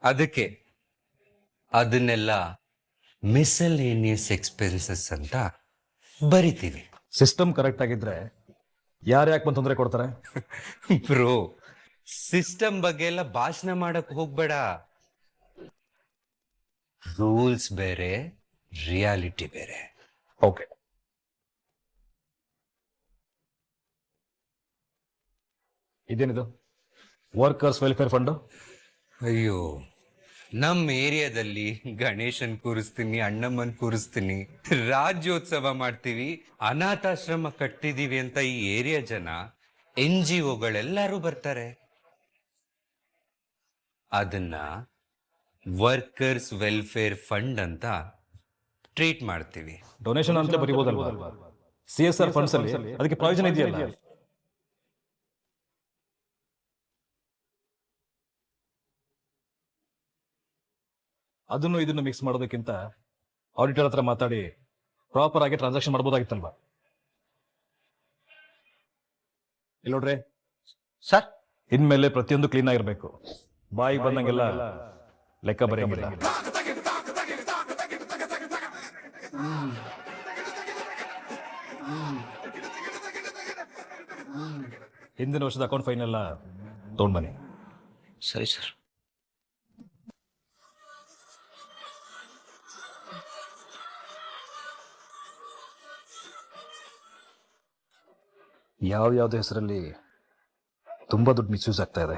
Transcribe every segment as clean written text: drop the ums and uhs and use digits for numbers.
ಅದಕ್ಕೆ ಅದನ್ನೆಲ್ಲ miscellaneous expenses ಅಂತ ಬರಿತೀವಿ. ಸಿಸ್ಟಮ್ ಕರೆಕ್ಟ್ ಆಗಿದ್ರೆ ಯಾರು ಯಾಕೆ ಬಂದು ತೊಂದರೆ ಕೊಡ್ತಾರೆ? ಬ್ರೋ, ಸಿಸ್ಟಮ್ ಬಗ್ಗೆ ಎಲ್ಲ ಭಾಷಣ ಮಾಡಕ್ ಹೋಗ್ಬೇಡ. ರೂಲ್ಸ್ ಬೇರೆ, ರಿಯಾಲಿಟಿ ಬೇರೆ. ಓಕೆ, ಇದೇನಿದು ವರ್ಕರ್ಸ್ ವೆಲ್ಫೇರ್ ಫಂಡ್? ಅಯ್ಯೋ, ನಮ್ಮ ಏರಿಯಾದಲ್ಲಿ ಗಣೇಶನ್ ಕೂರಿಸ್ತೀನಿ, ಅಣ್ಣಮ್ಮನ್ ಕೂರಿಸ್ತೀನಿ, ರಾಜ್ಯೋತ್ಸವ ಮಾಡ್ತೀವಿ, ಅನಾಥಾಶ್ರಮ ಕಟ್ಟಿದೀವಿ ಅಂತ ಈ ಏರಿಯಾ ಜನ, NGOಗಳೆಲ್ಲರೂ ಬರ್ತಾರೆ. ಅದನ್ನ ವರ್ಕರ್ಸ್ ವೆಲ್ಫೇರ್ ಫಂಡ್ ಅಂತ ಟ್ರೀಟ್ ಮಾಡ್ತೀವಿ. ಡೊನೇಷನ್ ಅಂತಲೇ ಬರೀಬೋದಲ್ವಾ? CSR ಫಂಡ್ಸ್ ಅಲ್ಲಿ ಅದಕ್ಕೆ ಪ್ರಯೋಜನ ಇದೆಯಲ್ಲ. ಅದನ್ನು ಇದನ್ನು ಮಿಕ್ಸ್ ಮಾಡೋದಕ್ಕಿಂತ ಆಡಿಟರ್ ಹತ್ರ ಮಾತಾಡಿ ಪ್ರಾಪರ್ ಆಗಿ ಟ್ರಾನ್ಸಾಕ್ಷನ್ ಮಾಡ್ಬೋದಾಗಿತ್ತಲ್ವಾ? ಇಲ್ಲ ನೋಡ್ರಿ ಸರ್, ಇನ್ಮೇಲೆ ಪ್ರತಿಯೊಂದು ಕ್ಲೀನ್ ಆಗಿರ್ಬೇಕು. ಬಾಯಿಗೆ ಬಂದಂಗೆಲ್ಲ ಲೆಕ್ಕ ಬರೆಯಂಗಿಲ್ಲ. ಹಿಂದಿನ ವರ್ಷದ ಅಕೌಂಟ್ ಫೈನ್ ಎಲ್ಲ ತಗೊಂಡ್ ಬನ್ನಿ. ಸರಿ ಸರ್. ಯಾವ್ಯಾವ್ದು ಹೆಸರಲ್ಲಿ ತುಂಬಾ ದುಡ್ಡು ಮಿಸ್ಯೂಸ್ ಆಗ್ತಾ ಇದೆ,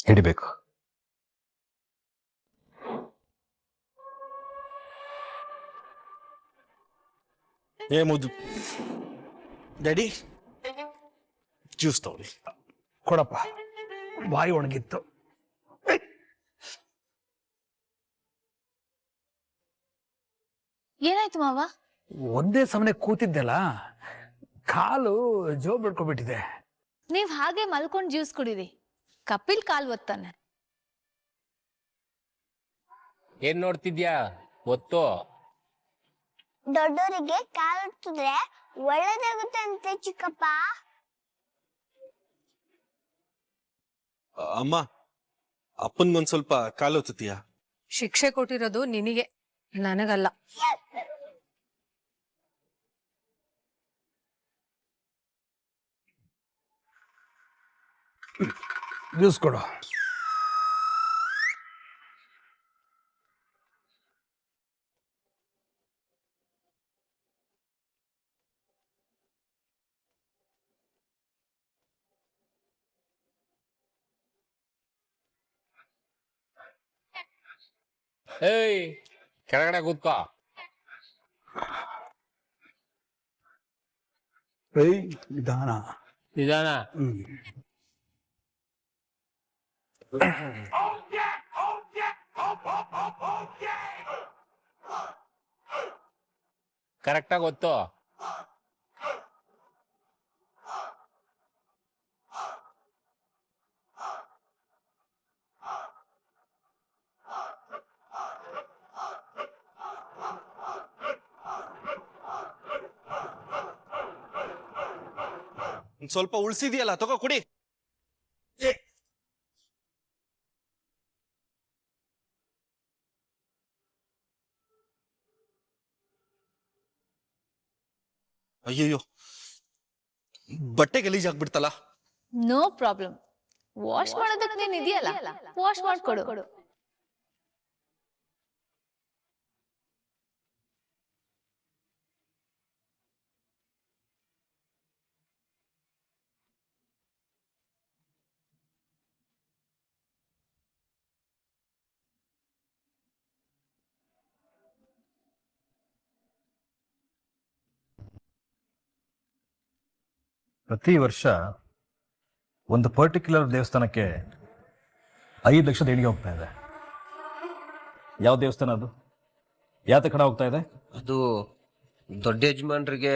ಹಿಡಿಬೇಕು. ಏ ಮುದ್ದು ಡ್ಯಾಡಿ, ಜ್ಯೂಸ್ ತಗೊಳ್ಳಿ. ಕೊಡಪ್ಪ, ಬಾಯಿ ಒಣಗಿತ್ತು. ಏನಾಯ್ತು ಮಾವ? ಒಂದೇ ಸಮನೆ ಕೂತಿದ್ದೆಲ್ಲ, ಕಾಲು ಜೋಬ್ ಬಿಡ್ಕೊಬಿಟ್ಟಿದೆ. ನೀವ್ ಹಾಗೆ ಮಲ್ಕೊಂಡ್ ಜ್ಯೂಸ್ ಕುಡೀರಿ, ಕಪಿಲ್ ಕಾಲ್ ಒತ್ತಾನೆ. ಏನ್ ನೋಡ್ತಿದ್ಯಾ? ಒತ್ತು. ದೊಡ್ಡವರಿಗೆ ಕಾಲಿಟ್ಟಿದ್ರೆ ಒಳ್ಳೇದಾಗುತ್ತೆ ಅಂತೆ ಚಿಕ್ಕಪ್ಪ. ಅಮ್ಮ, ಅಪ್ಪನ್ಗೊಂದ್ ಸ್ವಲ್ಪ ಕಾಲು ಹೊತ್ತೀಯಾ? ಶಿಕ್ಷೆ ಕೊಟ್ಟಿರೋದು ನಿನಗೆ, ನನಗಲ್ಲ. ಜ್ಯೂಸ್ ಕೊಡು. ಏಯ್, ಕೆಳಗಡೆ ಕೂತ್ಕೋ. ನಿಧಾನ ನಿಧಾನ. ಕರೆಕ್ಟಾಗಿ ಒತ್ತು. ಸ್ವಲ್ಪ ಉಳ್ಸಿದ್ಯಲ್ಲ, ತಗೋ ಕುಡಿ. ಅಯ್ಯಯ್ಯೋ, ಬಟ್ಟೆ ಗಲೀಜಾಗ್ಬಿಡ್ತಲ್ಲ. ನೋ ಪ್ರಾಬ್ಲಮ್, ವಾಶ್ ಮಾಡೋದಕ್ಕೆ ನೀನ್ ಇದೆಯಲ್ಲ, ವಾಶ್ ಮಾಡ್ಕೊಡು. ಪ್ರತಿ ವರ್ಷ ಒಂದು ಪರ್ಟಿಕ್ಯುಲರ್ ದೇವಸ್ಥಾನಕ್ಕೆ 5 ಲಕ್ಷ ದೇಣಿಗೆ ಹೋಗ್ತಾ ಇದೆ. ಯಾವ ದೇವಸ್ಥಾನ ಅದು? ಯಾತ ಕಡೆ ಹೋಗ್ತಾ ಇದೆ? ಅದು ದೊಡ್ಡ ಯಜಮಾನ್ರಿಗೆ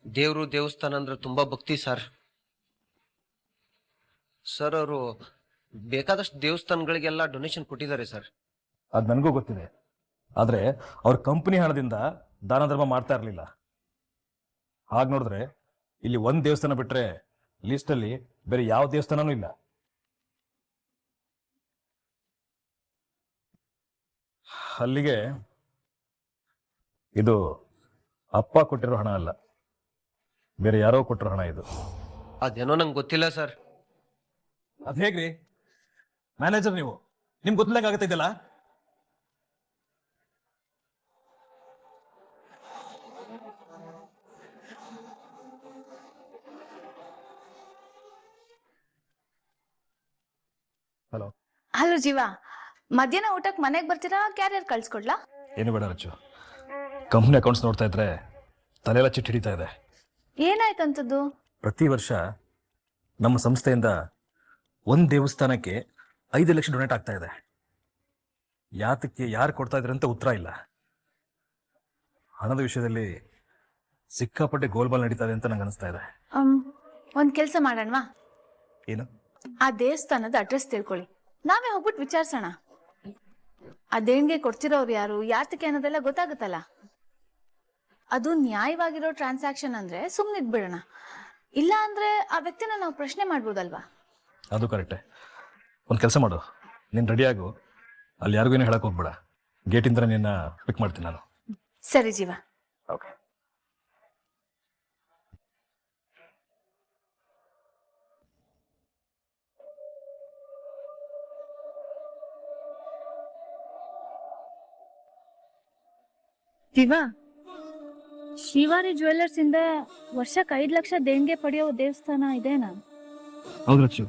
ದೇವ್ರು ದೇವಸ್ಥಾನ ಅಂದ್ರೆ ತುಂಬಾ ಭಕ್ತಿ ಸರ್. ಸರ್, ಅವರು ಬೇಕಾದಷ್ಟು ದೇವಸ್ಥಾನಗಳಿಗೆಲ್ಲ ಡೊನೇಷನ್ ಕೊಟ್ಟಿದ್ದಾರೆ ಸರ್. ಅದು ನನಗೂ ಗೊತ್ತಿದೆ, ಆದರೆ ಅವ್ರ ಕಂಪನಿ ಹಣದಿಂದ ದಾನ ಧರ್ಮ ಮಾಡ್ತಾ ಇರಲಿಲ್ಲ. ಹಾಗೆ ನೋಡಿದ್ರೆ ಇಲ್ಲಿ ಒಂದು ದೇವಸ್ಥಾನ ಬಿಟ್ಟರೆ ಲಿಸ್ಟಲ್ಲಿ ಬೇರೆ ಯಾವ ದೇವಸ್ಥಾನನೂ ಇಲ್ಲ. ಅಲ್ಲಿಗೆ ಇದು ಅಪ್ಪ ಕೊಟ್ಟಿರೋ ಹಣ ಅಲ್ಲ, ಬೇರೆ ಯಾರೋ ಕೊಟ್ಟಿರೋ ಹಣ ಇದು. ಅದೇನೋ ನಂಗೆ ಗೊತ್ತಿಲ್ಲ ಸರ್. ಅದ್ ಹೇಗ್ರಿ ಮ್ಯಾನೇಜರ್ ನೀವು, ನಿಮ್ಗೆ ಗೊತ್ತಿಲ್ಲಂಗ ಆಗತ್ತೆ ಇದೆಲ್ಲ? ಹಲೋ ಹಲೋ ಜೀವ, ಮಧ್ಯಾಹ್ನ ಊಟಕ್ಕೆ ಮನೆಗೆ ಬರ್ತೀರಾ? ಕ್ಯಾರಿಯರ್ ಕಳ್ಸ್ಕೊಡ್ಲಾ? ಏನು ಬೇಡ ರಚ್ಚು, ಕಂಪ್ನಿ ಅಕೌಂಟ್ಸ್ ನೋಡ್ತಾ ಇದ್ರೆ ತಲೆಲ್ಲ ಚಿಟ್ಟು ಹಿಡಿತಾ ಇದೆ. ಏನಾಯ್ತಂತದ್ದು? ಪ್ರತಿ ವರ್ಷ ನಮ್ಮ ಸಂಸ್ಥೆಯಿಂದ ಒಂದು ದೇವಸ್ಥಾನಕ್ಕೆ 5 ಲಕ್ಷ ಡೊನೇಟ್ ಆಗ್ತಾ ಇದೆ. ಯಾತಕ್ಕೆ, ಯಾರು ಕೊಡ್ತಾ ಇದ್ರೆ ಅಂತ ಉತ್ತರ ಇಲ್ಲ. ಹಣದ ವಿಷಯದಲ್ಲಿ ಸಿಕ್ಕಾಪಟ್ಟೆ ಗೋಲ್ಮಾಲ್ ನಡೀತಾ ಇದೆ ಅಂತ ನಂಗೆ ಅನಿಸ್ತಾ ಇದೆ. ಒಂದ್ ಕೆಲ್ಸ ಮಾಡೋಣವಾ? ಏನು? ಆ ದೇವಸ್ಥಾನದ ಅಡ್ರೆಸ್ ತಿಳ್ಕೊಳ್ಳಿ, ನಾವೇ ಹೋಗ್ಬಿಟ್ಟು ವಿಚಾರಿಸೋಣ. ಆ ದೇಣಿಗೆ ಕೊಡ್ತಿರೋರು ಯಾರು, ಯಾತಕ್ಕೆ ಅನ್ನೋದೆಲ್ಲ ಗೊತ್ತಾಗುತ್ತಲ್ಲ. ಅದು ನ್ಯಾಯವಾಗಿರೋ ಟ್ರಾನ್ಸಾಕ್ಷನ್ ಅಂದ್ರೆ ಸುಮ್ಮನಿದ್ಬಿಡೋಣ. ಇಲ್ಲ ಅಂದ್ರೆ ಆ ವ್ಯಕ್ತಿನ ನಾವು ಪ್ರಶ್ನೆ ಮಾಡ್ಬೋದಲ್ವಾ? ಅದು ಕರೆಕ್ಟೇ. ಒಂದು ಕೆಲಸ ಮಾಡು, ನೀನು ರೆಡಿಯಾಗು, ಅಲ್ಲಿ ಯಾರಿಗೂ ಏನು ಹೇಳಕ್ ಹೋಗ್ಬೇಡ. ಗೇಟಿಂದ ನಿನ್ನ ಪಿಕ್ ಮಾಡ್ತೀನಿ ನಾನು. ಸರಿ ಜೀವ. ಓಕೆ. ಜೀವ, ಶಿವಾರಿ ಜ್ಯುವೆಲ್ಲರ್ಸ್ ಇಂದ ವರ್ಷಕ್ಕೆ 5 ಲಕ್ಷ ದೇಣಿಗೆ ಪಡೆಯೋ ದೇವಸ್ಥಾನ ಇದೇನಾ? ಹೌದು ರಚ್ಚು,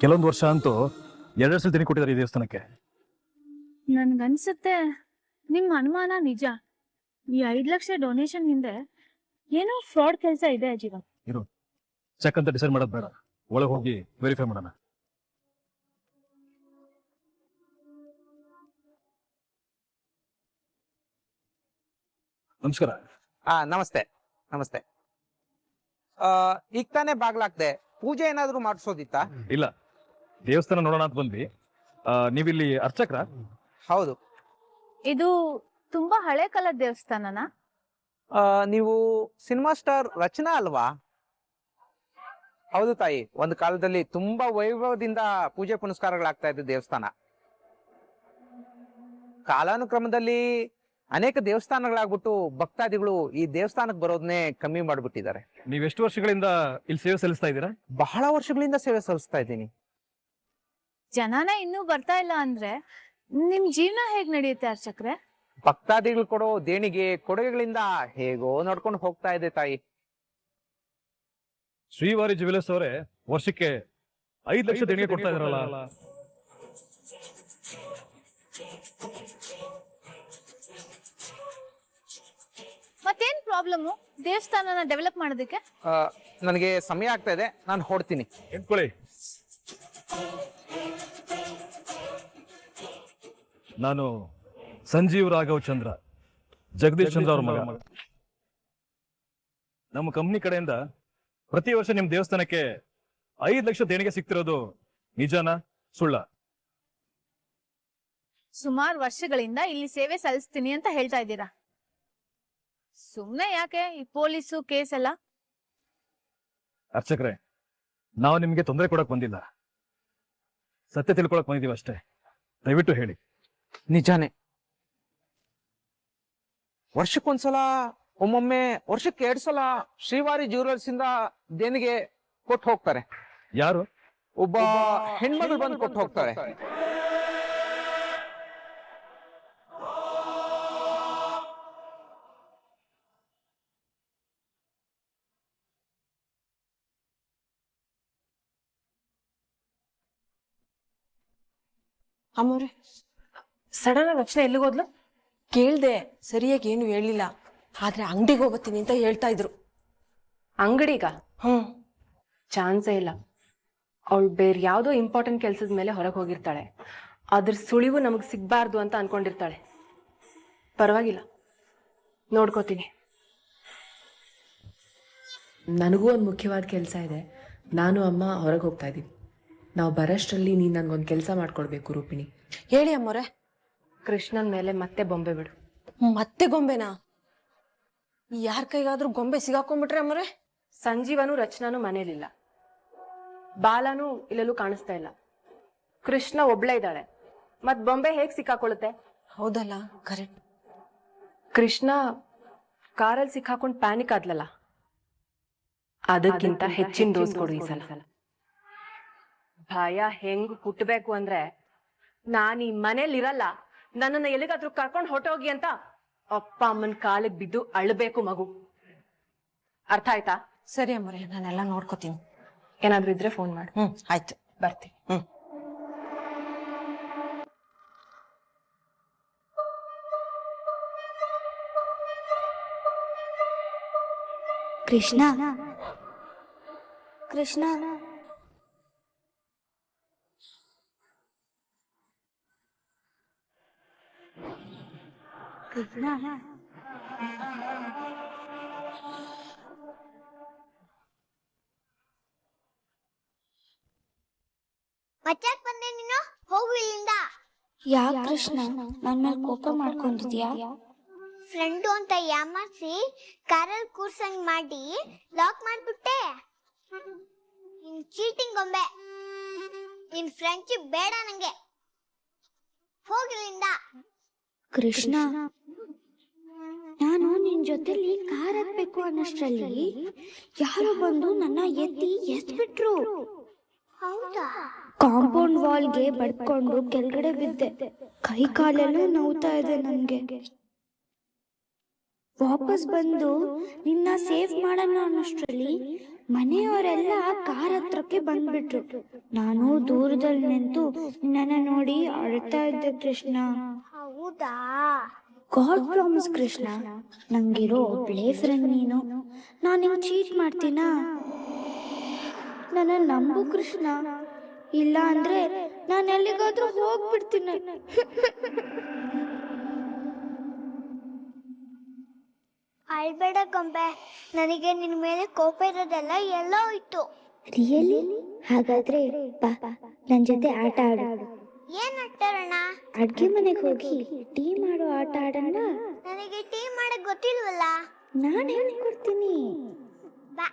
ಕೆಲವೊಂದು ವರ್ಷ ಅಂತೂ 2 ಸಲ ತಿನ್ನಿ ಕೊಟ್ಟಿದ್ದಾರೆ ಈ ದೇವಸ್ಥಾನಕ್ಕೆ. ನನ್ಗನ್ಸುತ್ತೆ ನಿಮ್ ಅನುಮಾನ ನಿಜ. ಈ 5 ಲಕ್ಷ ಡೊನೇಷನ್ ಹಿಂದೆ ಏನೋ ಫ್ರಾಡ್ ಕೆಲಸ ಇದೆ ಜೀವ. ಇರು, ಚೆಕ್ ಅಂತ ಡಿಸೈಡ್ ಮಾಡೋದು ಬೇಡ, ಒಳಗೆ ಹೋಗಿ ವೆರಿಫೈ ಮಾಡೋಣ. ನಮಸ್ಕಾರ. ನಮಸ್ತೆ ನಮಸ್ತೆ. ಈಗ ತಾನೇ ಬಾಗ್ಲಾಕ್ದೆ, ಪೂಜೆ ಏನಾದ್ರು ಮಾಡಿಸೋದಿತ್ತಾ? ಇಲ್ಲ, ದೇವಸ್ಥಾನ ನೋಡೋಣ ಅಂತ ಬಂದ್ವಿ. ನೀವಿಲ್ಲಿ ಅರ್ಚಕ್ರ? ಹೌದು. ಇದು ತುಂಬಾ ಹಳೆ ಕಾಲದ ದೇವಸ್ಥಾನನಾ? ನೀವು ಸಿನಿಮಾ ಸ್ಟಾರ್ ರಚನಾ ಅಲ್ವಾ? ಹೌದು ತಾಯಿ, ಒಂದು ಕಾಲದಲ್ಲಿ ತುಂಬಾ ವೈಭವದಿಂದ ಪೂಜೆ ಪುನಸ್ಕಾರಗಳಾಗ್ತಾ ಇದ್ದ ದೇವಸ್ಥಾನ. ಕಾಲಾನುಕ್ರಮದಲ್ಲಿ ಅನೇಕ ದೇವಸ್ಥಾನಗಳಾಗ್ಬಿಟ್ಟು ಭಕ್ತಾದಿಗಳು ಈ ದೇವಸ್ಥಾನಕ್ಕೆ ಬರೋದನ್ನೇ ಕಮ್ಮಿ ಮಾಡ್ಬಿಟ್ಟಿದ್ದಾರೆ. ನೀವೆಷ್ಟು ವರ್ಷಗಳಿಂದ ಇಲ್ಲಿ ಸೇವೆ ಸಲ್ಲಿಸ್ತಾ ಇದ್ದೀರಾ? ಬಹಳ ವರ್ಷಗಳಿಂದ ಸೇವೆ ಸಲ್ಲಿಸ್ತಾ ಇದ್ದೀನಿ. ಜನನೇ ಇನ್ನೂ ಬರ್ತಾ ಇಲ್ಲ ಅಂದ್ರೆ ನಿಮ್ ಜೀವನ ಹೇಗ್ ನಡೆಯುತ್ತೆ ಅರ್ಚಕ್ರೆ? ಭಕ್ತಾದಿಗಳು ಕೊಡೋ ದೇಣಿಗೆ ಕೊಡುಗೆಗಳಿಂದ ಹೇಗೋ ನಡ್ಕೊಂಡು ಹೋಗ್ತಾ ಇದೆ ತಾಯಿ. ಶ್ರೀವಾರಿ ಜ್ಯುವೆಲ್ಲರ್ಸ್ ಅವರೇ ವರ್ಷಕ್ಕೆ 5 ಲಕ್ಷ ದೇಣಿಗೆ ಕೊಡ್ತಾ ಇದ್ರಲ್ಲ? ಮತ್ತೇನ್ ಪ್ರಾಬ್ಲಮ್ ದೇವಸ್ಥಾನನ ಡೆವಲಪ್ ಮಾಡೋದಕ್ಕೆ? ನನಗೆ ಸಮಯ ಆಗ್ತಾ ಇದೆ, ನಾನು ಹೊಡ್ತೀನಿ. ಎತ್ಕೊಳ್ಳಿ. ನಾನು ಸಂಜೀವ್ ರಾಘವ್ ಚಂದ್ರ, ಜಗದೀಶ್ ಚಂದ್ರ ಅವ್ರ ಮಗ. ನಮ್ಮ ಕಂಪ್ನಿ ಕಡೆಯಿಂದ ಪ್ರತಿ ವರ್ಷ ನಿಮ್ ದೇವಸ್ಥಾನಕ್ಕೆ 5 ಲಕ್ಷ ದೇಣಿಗೆ ಸಿಗ್ತಿರೋದು ನಿಜನಾ ಸುಳ್ಳ? ಸುಮಾರು ವರ್ಷಗಳಿಂದ ಇಲ್ಲಿ ಸೇವೆ ಸಲ್ಲಿಸ್ತೀನಿ ಅಂತ ಹೇಳ್ತಾ ಇದ್ದೀರಾ. ಸುಮ್ನೆ ಯಾಕೆ ಈ ಪೊಲೀಸು ಕೇಸ್ ಎಲ್ಲ? ಅರ್ಚಕ್ರೆ, ನಾವು ನಿಮ್ಗೆ ತೊಂದರೆ ಕೊಡಕ್ ಬಂದಿಲ್ಲ, ಸತ್ಯ ತಿಳ್ಕೊಳಕ್ ಬಂದಿದೀವಿ ಅಷ್ಟೇ. ದಯವಿಟ್ಟು ಹೇಳಿ. ನಿಜಾನೇ, ವರ್ಷಕ್ಕೊಂದ್ಸಲ, ಒಮ್ಮೊಮ್ಮೆ ವರ್ಷಕ್ಕೆ 2 ಸಲ ಶ್ರೀವಾರಿ ಜ್ಯುವೆಲ್ಲರ್ಸ್ ಇಂದ ದೇಣಿಗೆ ಕೊಟ್ಟು ಹೋಗ್ತಾರೆ. ಯಾರು? ಒಬ್ಬ ಹೆಣ್ಮಗಳು ಬಂದು ಕೊಟ್ಟು ಹೋಗ್ತಾರೆ. ಅಮ್ಮವ್ರೆ, ಸಡನ್ ಆಗಿ ರಚನೆ ಎಲ್ಲಿಗೋದ್ಲು? ಕೇಳ್ದೆ, ಸರಿಯಾಗಿ ಏನು ಹೇಳಿಲ್ಲ. ಆದ್ರೆ ಅಂಗಡಿಗೆ ಹೋಗ್ತೀನಿ ಅಂತ ಹೇಳ್ತಾ ಇದ್ರು. ಅಂಗಡಿಗ? ಚಾನ್ಸೇ ಇಲ್ಲ. ಅವಳು ಬೇರೆ ಯಾವುದೋ ಇಂಪಾರ್ಟೆಂಟ್ ಕೆಲಸದ ಮೇಲೆ ಹೊರಗೆ ಹೋಗಿರ್ತಾಳೆ. ಅದ್ರ ಸುಳಿವು ನಮಗೆ ಸಿಗ್ಬಾರ್ದು ಅಂತ ಅನ್ಕೊಂಡಿರ್ತಾಳೆ. ಪರವಾಗಿಲ್ಲ, ನೋಡ್ಕೋತೀನಿ. ನನಗೂ ಒಂದು ಮುಖ್ಯವಾದ ಕೆಲಸ ಇದೆ. ನಾನು ಅಮ್ಮ ಹೊರಗೆ ಹೋಗ್ತಾ ಇದ್ದೀವಿ. ನಾವು ಬರೋಷ್ಟರಲ್ಲಿ ನೀನು ನನಗೊಂದು ಕೆಲಸ ಮಾಡ್ಕೊಡ್ಬೇಕು ರೂಪಿಣಿ. ಹೇಳಿ ಅಮ್ಮವ್ರೆ. ಕೃಷ್ಣನ್ ಮೇಲೆ ಮತ್ತೆ ಬೊಂಬೆ ಬಿಡು. ಮತ್ತೆ ಗೊಂಬೆನಾ? ಯಾರ ಕೈಗಾದ್ರೂ ಗೊಂಬೆ ಸಿಗಾಕೊಂಡ್ಬಿಟ್ರೆ ಅಮ್ಮವ್ರೆ? ಸಂಜೀವನು ರಚನಾನು ಮನೇಲಿಲ್ಲ, ಬಾಲನು ಇಲ್ಲೆಲ್ಲೂ ಕಾಣಿಸ್ತಾ ಇಲ್ಲ. ಕೃಷ್ಣ ಒಬ್ಳೇ ಇದ್ದಾಳೆ, ಮತ್ ಬೊಂಬೆ ಹೇಗ್ ಸಿಕ್ಕಾಕೊಳ್ಳುತ್ತೆ? ಹೌದಲ್ಲ ಕರೆಕ್ಟ್. ಕೃಷ್ಣ ಕಾರಲ್ಲಿ ಸಿಕ್ಕಾಕೊಂಡು ಪ್ಯಾನಿಕ್ ಆದ್ಲಲ್ಲ, ಅದಕ್ಕಿಂತ ಹೆಚ್ಚಿನ ಡೋಸ್ ಕೊಡು ಈ ಸಲ. ಭಯ ಹೆಂಗ್ ಹುಟ್ಟಬೇಕು ಅಂದ್ರೆ, ನಾನು ಈ ಮನೇಲಿ ಇರಲ್ಲ, ನನ್ನನ್ನು ಎಲ್ಲಿಗಾದ್ರೂ ಕರ್ಕೊಂಡು ಹೊಟ್ಟೋಗಿ ಅಂತ ಅಪ್ಪ ಅಮ್ಮನ ಕಾಲಿಗೆ ಬಿದ್ದು ಅಳ್ಬೇಕು ಮಗು. ಅರ್ಥ ಆಯ್ತಾ? ಸರಿ ಅಮ್ಮರೇ, ನಾನೆಲ್ಲ ನೋಡ್ಕೋತೀನಿ. ಏನಾದ್ರೂ ಇದ್ರೆ ಫೋನ್ ಮಾಡು. ಆಯ್ತು, ಬರ್ತೀನಿ. ಕೃಷ್ಣ ಕೃಷ್ಣ ಕೃಷ್ಣ ಮಚ್ಚಾಕ್ ಬಂದೆ ನೀನು? ಹೋಗು ಇಲ್ಲಿಂದ. ಯಾಕೆ ಕೃಷ್ಣ ನನ್ನ ಮೇಲೆ ಕೋಪ ಮಾಡ್ಕೊಂಡಿದ್ಯಾ? ಫ್ರೆಂಡು ಅಂತ ಯಾಮಾರಿಸಿ ಕಾರಲ್ಲಿ ಕೂರ್ಸಂಗ್ ಮಾಡಿ ಲಾಕ್ ಮಾಡ್ಬಿಟ್ಟೆ. ನಿನ್ ಚೀಟಿಂಗ್ ಗೊಂಬೆ, ನಿನ್ ಫ್ರೆಂಡ್ಶಿಪ್ ಬೇಡ ನಂಗೆ, ಹೋಗಿಲ್ಲಿಂದ. ಕೃಷ್ಣ, ನಾನು ನಿನ್ ಜೊತೆಲಿ ಕಾರ್ ಹತ್ಬೇಕು ಅನ್ನೋಷ್ಟ್ರಲ್ಲಿ ಯಾರೋ ಬಂದು ನನ್ನ ಎಸ್ಬಿಟ್ರು. ಹೌದಾ? ಕಾಂಪೌಂಡ್ ವಾಲ್ಗೆ ಬಡ್ಕೊಂಡು ಕೆಳಗಡೆ ಬಿದ್ದೆ. ಕೈ ಕಾಲೆಲ್ಲ ನೋವ್ತಾ ಇದೆ ನನ್ಗೆ. ವಾಪಸ್ ಬಂದು ನಿನ್ನ ಸೇಫ್ ಮಾಡೋಣ ಅನ್ನೋಷ್ಟ್ರಲ್ಲಿ ಮನೆಯವರೆಲ್ಲ ಕಾರ್ ಹತ್ರಕ್ಕೆ ಬಂದ್ಬಿಟ್ರು. ನಾನು ದೂರದಲ್ಲಿ ನಿಂತು ನಿನ್ನ ನೋಡಿ ಅಳ್ತಾ ಇದ್ದೆ ಕೃಷ್ಣ. ಹೌದಾ? ಗಾಡ್ ಪ್ರಾಮಿಸ್ ಕೃಷ್ಣ, ನಂಗಿರೋ ಒಬ್ಳೇ ಫ್ರೆಂಡ್ ನೀನು. ನಾನು ನಿಂಗೆ ಚೀಟ್ ಮಾಡ್ತೀನಾ? ನನ್ನ ನಂಬು ಕೃಷ್ಣ, ಇಲ್ಲ ಅಂದ್ರೆ ನಾನು ಎಲ್ಲಿಗಾದ್ರೂ ಹೋಗ್ಬಿಡ್ತೀನಿ. ಅಳ್ಬೇಡ ಗೊಂಬೆ, ನನಗೆ ನಿನ್ ಮೇಲೆ ಕೋಪ ಇರೋದೆಲ್ಲ ಎಲ್ಲ ಹೋಯ್ತು. ರಿಯಲಿ? ಹಾಗಾದ್ರೆ ಬಾ, ನನ್ ಜೊತೆ ಆಟ ಆಡು. ಏನ್ ಆಟಾಡೋಣ? ಅಡ್ಗೆ ಮನೆಗೆ ಹೋಗಿ ಟೀ ಮಾಡೋ ಆಟ ಆಡೋಣ. ನನಗೆ ಟೀ ಮಾಡಕ್ ಗೊತ್ತಿಲ್ವಲ್ಲ. ನಾನು ಹೇಳ್ಕೊಡ್ತೀನಿ. ಬಾ.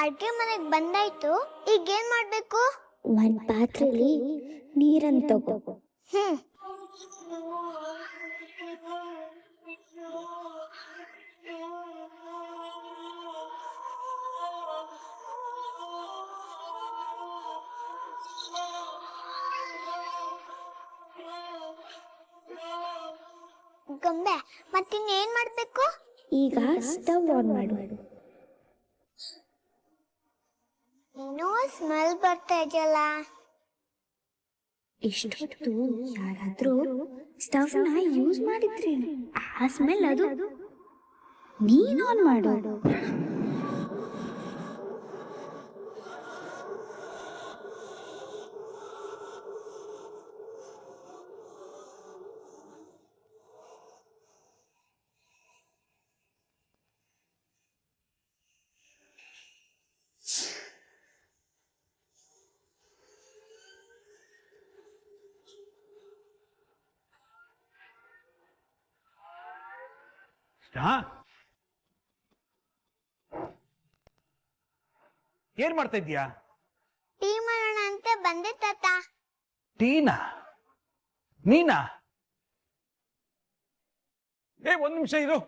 ಅಡ್ಗೆ ಮನೆಗ್ ಬಂದಾಯ್ತು, ಈಗ ಏನ್ ಮಾಡ್ಬೇಕು? ಒಂದ್ ಪಾತ್ರೆಲಿ ನೀರನ್ನು ತಗೋ. ಗೊಂಬೆ, ಮತ್ತಿನ್ನೇನ್ ಮಾಡ್ಬೇಕು? ಈಗ ಸ್ಟವ್ ಆನ್ ಮಾಡು. ಏನೋ ಸ್ಮೆಲ್ ಬರ್ತಾ ಇದೆಯಲ್ಲ. ಇಷ್ಟೊತ್ತು ಯಾರಾದ್ರೂ ಸ್ಟವ್ ನ ಯೂಸ್ ಮಾಡಿದ್ರಿ? ಆ ಸ್ಮೆಲ್ ಅದು. ನೀನ್ ಆನ್ ಮಾಡು. ಏನ್ ಮಾಡ್ತಾ ಇದ್ಯಾ? ಟೀ ಮಾಡೋಣ ಅಂತ ಬಂದೆ ತಾತ. ಟೀನಾ? ನೀನಾ? ಒಂದ್ ನಿಮಿಷ ಇರು.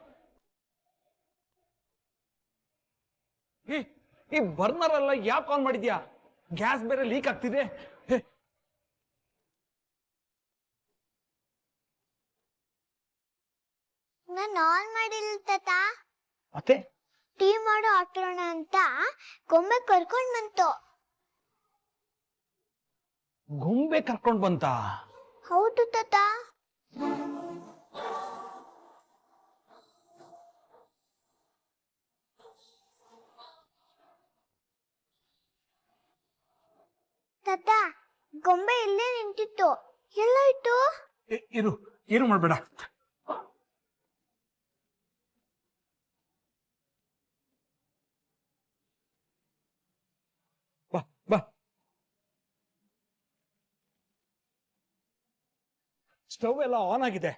ಈ ಬರ್ನರ್ ಎಲ್ಲ ಯಾಕೆ ಆನ್ ಮಾಡಿದ್ಯಾ? ಗ್ಯಾಸ್ ಬೇರೆ ಲೀಕ್ ಆಗ್ತಿದೆ. ನಾನು ಆನ್ ಮಾಡಿಲ್ಲ ತಾತ. ಮತ್ತೆ ಟೀ ಮಾಡೋ ಆಟೋಣ ಅಂತ ಗೊಂಬೆ ಕರ್ಕೊಂಡ್ ಬಂತು. ಗೊಂಬೆ ಕರ್ಕೊಂಡ್ ಬಂತ? ಹೌದು ತಾತ. ತಾತ ಗೊಂಬೆ ಇಲ್ಲೇ ನಿಂತಿತ್ತು, ಎಲ್ಲೋಯ್ತು? ಇರು, ಏನು ಮಾಡ್ಬೇಡ. ಬಾ ಬಾ. ಸ್ಟವ್ ಎಲ್ಲ ಆನ್ ಆಗಿದೆ,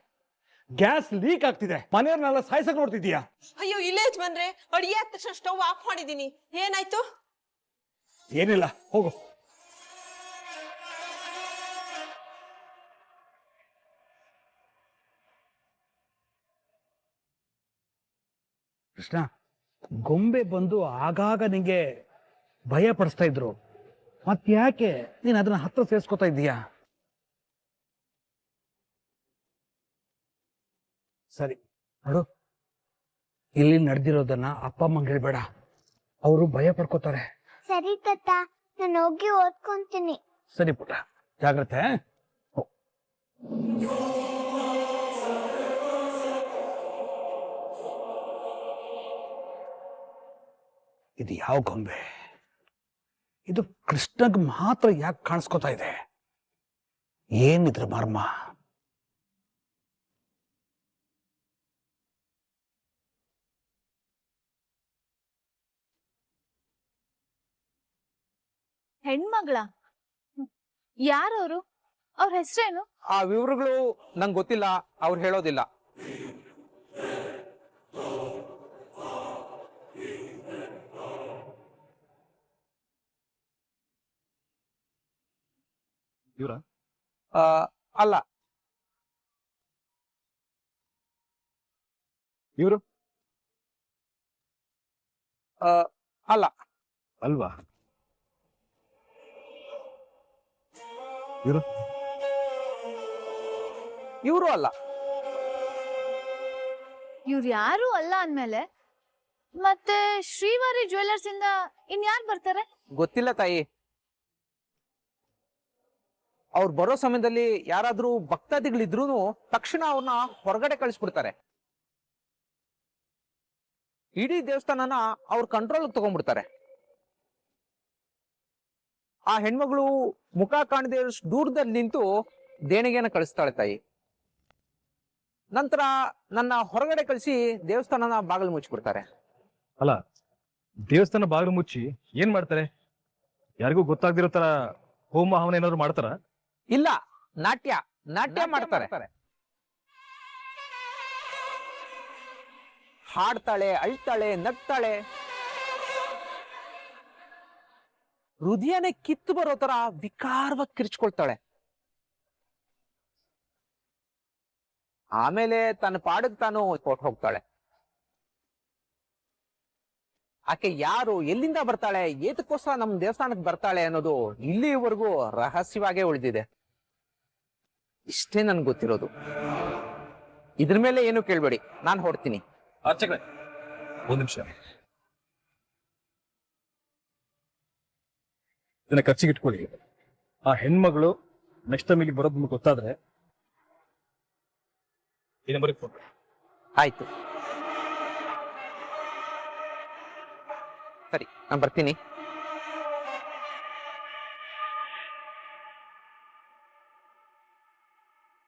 ಗ್ಯಾಸ್ ಲೀಕ್ ಆಗ್ತಿದೆ, ಮನೆಯವ್ರನ್ನೆಲ್ಲ ಸಾಯ್ಸಕ್ ನೋಡ್ತಿದ್ಯಾ? ಅಯ್ಯೋ ಇಲ್ಲ ಯಜಮಾನ್ರೆ, ಅಡಿಗೆ ಆದ ತಕ್ಷಣ ಸ್ಟವ್ ಆಫ್ ಮಾಡಿದೀನಿ. ಏನಾಯ್ತು? ಏನಿಲ್ಲ, ಹೋಗು. ಕೃಷ್ಣ, ಗೊಂಬೆ ಬಂದು ಆಗಾಗ ನಿಂಗೆ ಭಯ ಪಡಿಸ್ತಾ ಇದ್ರು, ಮತ್ತ್ಯಾಕೆ ನೀನ್ ಅದನ್ನ ಹತ್ರ ಸೇರಿಸ್ಕೊತಾ ಇದ್ದೀಯಾ? ಸರಿ ನೋಡು, ಇಲ್ಲಿ ನಡೆದಿರೋದನ್ನ ಅಪ್ಪ ಅಮ್ಮಂಗೆ ಹೇಳ್ಬೇಡ, ಅವರು ಭಯ ಪಡ್ಕೋತಾರೆ. ಸರಿ ತಾತ, ನಾನು ಹೋಗಿ ಓದ್ಕೊಂತೀನಿ. ಸರಿ ಪುಟ್ಟ, ಜಾಗ್ರತೆ. ಇದು ಯಾವ ಗೊಂಬೆ? ಇದು ಕೃಷ್ಣಗ್ ಮಾತ್ರ ಯಾಕೆ ಕಾಣಿಸ್ಕೊತಾ ಇದೆ? ಏನಿದ್ರ ಮರ್ಮ? ಹೆಣ್ಮಗಳ? ಯಾರವರು? ಅವ್ರ ಹೆಸರೇನು? ಆ ವಿವರಗಳು ನಂಗೆ ಗೊತ್ತಿಲ್ಲ, ಅವ್ರು ಹೇಳೋದಿಲ್ಲ. ಇವ್ರ ಅಲ್ಲ. ಇವರು ಅಲ್ಲ. ಅಲ್ವಾ? ಇವರು ಇವರು ಅಲ್ಲ. ಇವ್ರು ಯಾರು ಅಲ್ಲ ಅಂದ್ಮೇಲೆ ಮತ್ತೆ ಶ್ರೀವಾರಿ ಜ್ಯುವೆಲ್ಲರ್ಸ್ ಇಂದ ಇನ್ಯಾರು ಬರ್ತಾರೆ? ಗೊತ್ತಿಲ್ಲ ತಾಯಿ. ಅವ್ರು ಬರೋ ಸಮಯದಲ್ಲಿ ಯಾರಾದ್ರೂ ಭಕ್ತಾದಿಗಳಿದ್ರು ತಕ್ಷಣ ಅವ್ರನ್ನ ಹೊರಗಡೆ ಕಳಿಸ್ಬಿಡ್ತಾರೆ. ಇಡೀ ದೇವಸ್ಥಾನನ ಅವ್ರ ಕಂಟ್ರೋಲ್ ತಗೊಂಡ್ಬಿಡ್ತಾರೆ. ಆ ಹೆಣ್ಮಗಳು ಮುಖ ಕಾಣದೆ ದೂರದಲ್ಲಿ ನಿಂತು ದೇಣಿಗೆನ ಕಳಿಸ್ತಾಳೆ ತಾಯಿ. ನಂತರ ನನ್ನ ಹೊರಗಡೆ ಕಳಿಸಿ ದೇವಸ್ಥಾನನ ಬಾಗಿಲು ಮುಚ್ಚಿಬಿಡ್ತಾರೆ. ಅಲ್ಲ, ದೇವಸ್ಥಾನ ಬಾಗಿಲು ಮುಚ್ಚಿ ಏನ್ ಮಾಡ್ತಾರೆ? ಯಾರಿಗೂ ಗೊತ್ತಾಗ್ದಿರೋ ತರ ಹೋಮ ಹವನ ಏನಾದ್ರು ಮಾಡ್ತಾರ? ಇಲ್ಲ, ನಾಟ್ಯ ಮಾಡ್ತಾರೆ. ಹಾಡ್ತಾಳೆ, ಅಳ್ತಾಳೆ, ನಗ್ತಾಳೆ, ಹೃದಯನೇ ಕಿತ್ತು ಬರೋ ತರ ವಿಕಾರವಾಗಿ ಕಿರ್ಚ್ಕೊಳ್ತಾಳೆ. ಆಮೇಲೆ ತನ್ನ ಪಾಡಿಗೆ ತಾನು ಕೊಟ್ಟು ಹೋಗ್ತಾಳೆ. ಆಕೆ ಯಾರು, ಎಲ್ಲಿಂದ ಬರ್ತಾಳೆ, ಏತಕ್ಕೋಸ್ಕರ ನಮ್ಮ ದೇವಸ್ಥಾನಕ್ಕೆ ಬರ್ತಾಳೆ ಅನ್ನೋದು ಇಲ್ಲಿವರೆಗೂ ರಹಸ್ಯವಾಗೇ ಉಳಿದಿದೆ. ಇಷ್ಟೇ ನನ್ಗೆ ಗೊತ್ತಿರೋದು. ಇದ್ರ ಮೇಲೆ ಏನು ಕೇಳ್ಬೇಡಿ, ನಾನು ಹೊಡ್ತೀನಿ. ಅರ್ಚಕರೇ, ಒಂದ್ ನಿಮಿಷ. ಇದನ್ನ ಖರ್ಚಿಗೆ ಇಟ್ಕೊಳ್ಳಿ. ಆ ಹೆಣ್ಮಗಳು ನೆಕ್ಸ್ಟ್ ಟೈಮ್ ಇಲ್ಲಿ ಬರೋದ್ ನಿಮ್ಗೆ ಗೊತ್ತಾದ್ರೆ ಈ ನಂಬರ್ಗೆ ಫೋನ್. ಆಯ್ತು, ಸರಿ, ನಾನು ಬರ್ತೀನಿ.